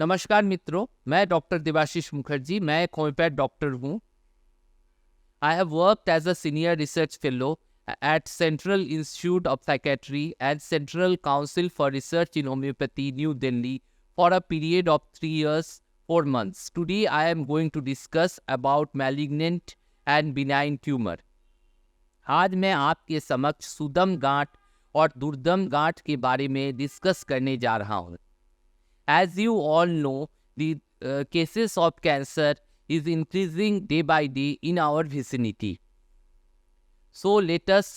नमस्कार मित्रों, मैं डॉक्टर देवाशीष मुखर्जी, मैं एक होम्योपैथ डॉक्टर हूँ। I have worked as a senior research fellow at Central Institute of Psychiatry and Central Council for Research in Homeopathy, New Delhi, for a period of 3 years, 4 months. Today, I am going to discuss about malignant and benign tumor. आज मैं आपके समक्ष सुदम गांठ और दुर्दम गांठ के बारे में डिस्कस करने जा रहा हूँ। As you all know, the cases of cancer is increasing day by day in our vicinity. So let us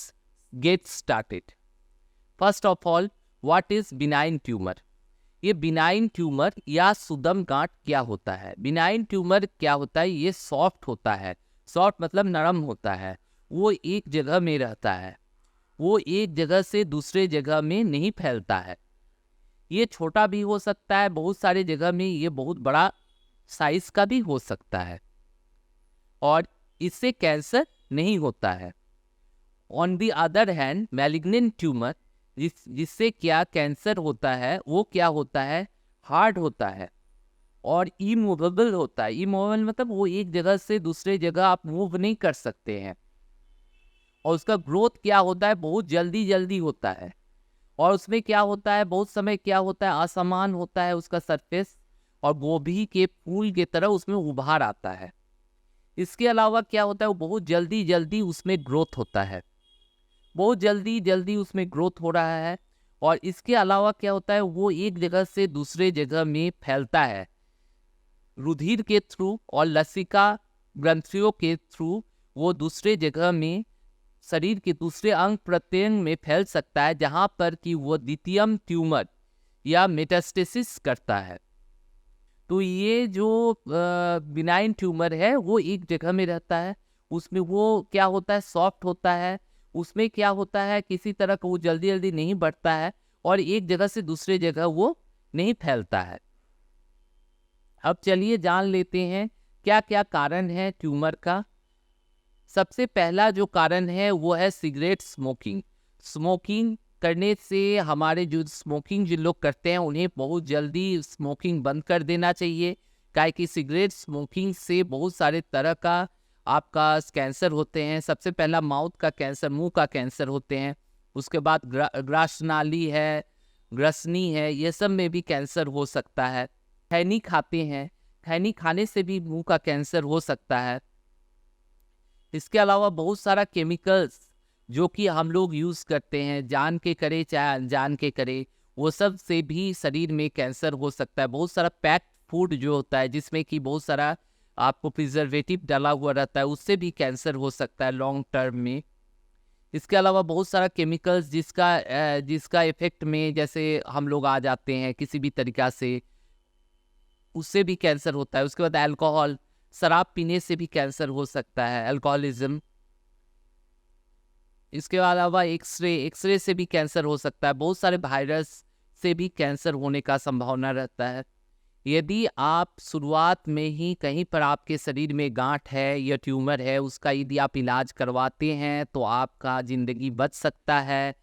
get started. First of all, what is benign tumor? ये benign tumor या सुदम गांठ क्या होता है? benign tumor क्या होता है? ये सॉफ्ट होता है। सॉफ्ट मतलब नरम होता है। वो एक जगह में रहता है। वो एक जगह से दूसरे जगह में नहीं फैलता है। ये छोटा भी हो सकता है, बहुत सारे जगह में ये बहुत बड़ा साइज का भी हो सकता है और इससे कैंसर नहीं होता है। On the other hand, malignant tumour जिससे क्या कैंसर होता है, वो क्या होता है? हार्ड होता है और इमूवेबल होता है। इमूवेबल मतलब वो एक जगह से दूसरे जगह आप मूव नहीं कर सकते हैं और उसका ग्रोथ क्या होता है? बहुत जल्दी जल्दी होता है और उसमें क्या होता है? बहुत समय क्या होता है? असमान होता है उसका सरफेस और गोभी के फूल की तरह उसमें उभार आता है। इसके अलावा क्या होता है? वो बहुत जल्दी जल्दी उसमें ग्रोथ होता है, बहुत जल्दी जल्दी उसमें ग्रोथ हो रहा है। और इसके अलावा क्या होता है? वो एक जगह से दूसरे जगह में फैलता है रुधिर के थ्रू और लसिका ग्रंथियों के थ्रू। वो दूसरे जगह में शरीर के दूसरे अंग प्रत्यंग में फैल सकता है, जहां पर कि वो द्वितीयम ट्यूमर या मेटास्टेसिस करता है। तो ये जो बिनाइन ट्यूमर है वो एक जगह में रहता है। उसमें वो क्या होता है? सॉफ्ट होता है। उसमें क्या होता है? किसी तरह का वो जल्दी जल्दी नहीं बढ़ता है और एक जगह से दूसरे जगह वो नहीं फैलता है। अब चलिए जान लेते हैं क्या क्या कारण है ट्यूमर का। सबसे पहला जो कारण है वो है सिगरेट स्मोकिंग। स्मोकिंग करने से हमारे जो स्मोकिंग जिन लोग करते हैं उन्हें बहुत जल्दी स्मोकिंग बंद कर देना चाहिए, काहे कि सिगरेट स्मोकिंग से बहुत सारे तरह का आपका कैंसर होते हैं। सबसे पहला माउथ का कैंसर, मुंह का कैंसर होते हैं। उसके बाद ग्रासनाली है, ग्रसनी है, ये सब में भी कैंसर हो सकता है। खैनी खाते हैं, खैनी खाने से भी मुंह का कैंसर हो सकता है। इसके अलावा बहुत सारा केमिकल्स जो कि हम लोग यूज़ करते हैं, जान के करे चाहे अनजान के करे, वो सब से भी शरीर में कैंसर हो सकता है। बहुत सारा पैक्ड फूड जो होता है जिसमें कि बहुत सारा आपको प्रिजर्वेटिव डाला हुआ रहता है, उससे भी कैंसर हो सकता है लॉन्ग टर्म में। इसके अलावा बहुत सारा केमिकल्स जिसका इफेक्ट में जैसे हम लोग आ जाते हैं किसी भी तरीक़ा से, उससे भी कैंसर होता है। उसके बाद अल्कोहल, शराब पीने से भी कैंसर हो सकता है, अल्कोहलिज्म। इसके अलावा एक्सरे से भी कैंसर हो सकता है। बहुत सारे वायरस से भी कैंसर होने का संभावना रहता है। यदि आप शुरुआत में ही कहीं पर आपके शरीर में गांठ है या ट्यूमर है, उसका यदि आप इलाज करवाते हैं तो आपका ज़िंदगी बच सकता है,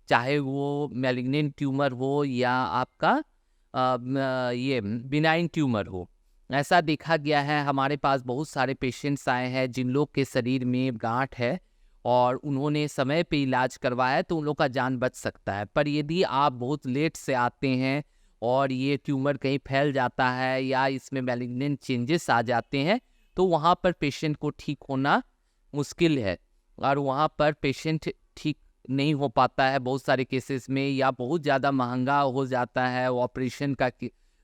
चाहे वो मैलिग्नेंट ट्यूमर हो या आपका ये बिनाइन ट्यूमर हो। ऐसा देखा गया है, हमारे पास बहुत सारे पेशेंट्स आए हैं जिन लोग के शरीर में गांठ है और उन्होंने समय पे इलाज करवाया तो उन लोग का जान बच सकता है। पर यदि आप बहुत लेट से आते हैं और ये ट्यूमर कहीं फैल जाता है या इसमें मैलिग्नेंट चेंजेस आ जाते हैं तो वहाँ पर पेशेंट को ठीक होना मुश्किल है और वहाँ पर पेशेंट ठीक नहीं हो पाता है बहुत सारे केसेस में, या बहुत ज़्यादा महंगा हो जाता है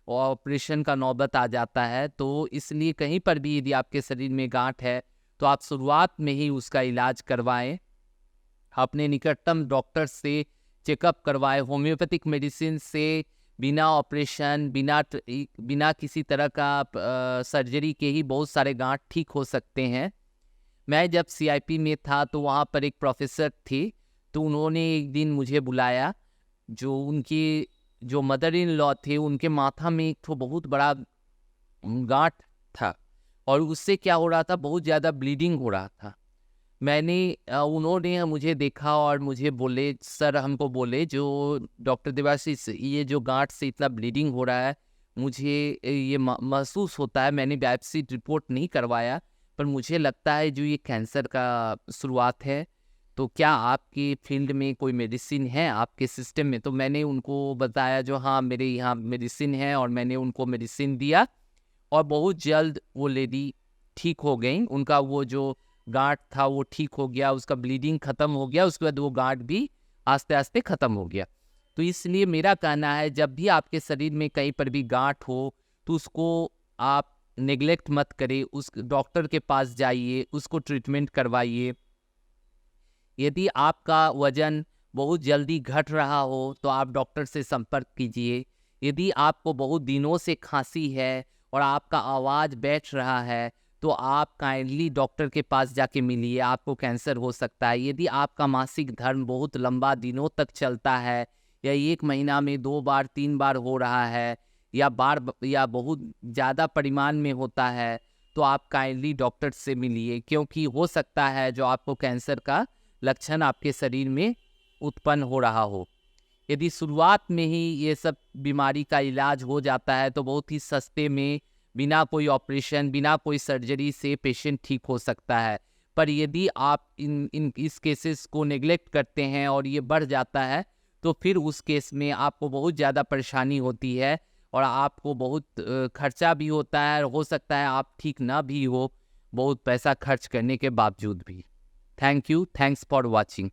ऑपरेशन का नौबत आ जाता है। तो इसलिए कहीं पर भी यदि आपके शरीर में गांठ है तो आप शुरुआत में ही उसका इलाज करवाएं, अपने निकटतम डॉक्टर से चेकअप करवाएं। होम्योपैथिक मेडिसिन से बिना ऑपरेशन, बिना किसी तरह का सर्जरी के ही बहुत सारे गांठ ठीक हो सकते हैं। मैं जब सीआईपी में था तो वहाँ पर एक प्रोफेसर थी, तो उन्होंने एक दिन मुझे बुलाया। जो मदर इन लॉ थे उनके माथा में एक तो बहुत बड़ा गांठ था और उससे क्या हो रहा था? बहुत ज़्यादा ब्लीडिंग हो रहा था। उन्होंने मुझे देखा और मुझे बोले, जो डॉक्टर देवाशीष, ये जो गांठ से इतना ब्लीडिंग हो रहा है, मुझे ये महसूस होता है, मैंने बायोप्सी रिपोर्ट नहीं करवाया, पर मुझे लगता है जो ये कैंसर का शुरुआत है। तो क्या आपके फील्ड में कोई मेडिसिन है आपके सिस्टम में? तो मैंने उनको बताया जो हाँ, मेरे यहाँ मेडिसिन है, और मैंने उनको मेडिसिन दिया और बहुत जल्द वो लेडी ठीक हो गई। उनका वो जो गाँठ था वो ठीक हो गया, उसका ब्लीडिंग ख़त्म हो गया, उसके बाद वो गाँठ भी आस्ते-आस्ते ख़त्म हो गया। तो इसलिए मेरा कहना है, जब भी आपके शरीर में कहीं पर भी गाँठ हो, तो उसको आप नेग्लेक्ट मत करें, उस डॉक्टर के पास जाइए, उसको ट्रीटमेंट करवाइए। यदि आपका वज़न बहुत जल्दी घट रहा हो, तो आप डॉक्टर से संपर्क कीजिए। यदि आपको बहुत दिनों से खाँसी है और आपका आवाज़ बैठ रहा है, तो आप काइंडली डॉक्टर के पास जाके मिलिए, आपको कैंसर हो सकता है। यदि आपका मासिक धर्म बहुत लंबा दिनों तक चलता है, या 1 महीना में 2 बार 3 बार हो रहा है, या बहुत ज़्यादा परिमाण में होता है, तो आप काइंडली डॉक्टर से मिलिए, क्योंकि हो सकता है जो आपको कैंसर का लक्षण आपके शरीर में उत्पन्न हो रहा हो। यदि शुरुआत में ही ये सब बीमारी का इलाज हो जाता है, तो बहुत ही सस्ते में, बिना कोई ऑपरेशन, बिना कोई सर्जरी से पेशेंट ठीक हो सकता है। पर यदि आप इस केसेस को नेग्लेक्ट करते हैं और ये बढ़ जाता है, तो फिर उस केस में आपको बहुत ज़्यादा परेशानी होती है, और आपको बहुत खर्चा भी होता है, और हो सकता है आप ठीक ना भी हो, बहुत पैसा खर्च करने के बावजूद भी। Thank you, thanks for watching.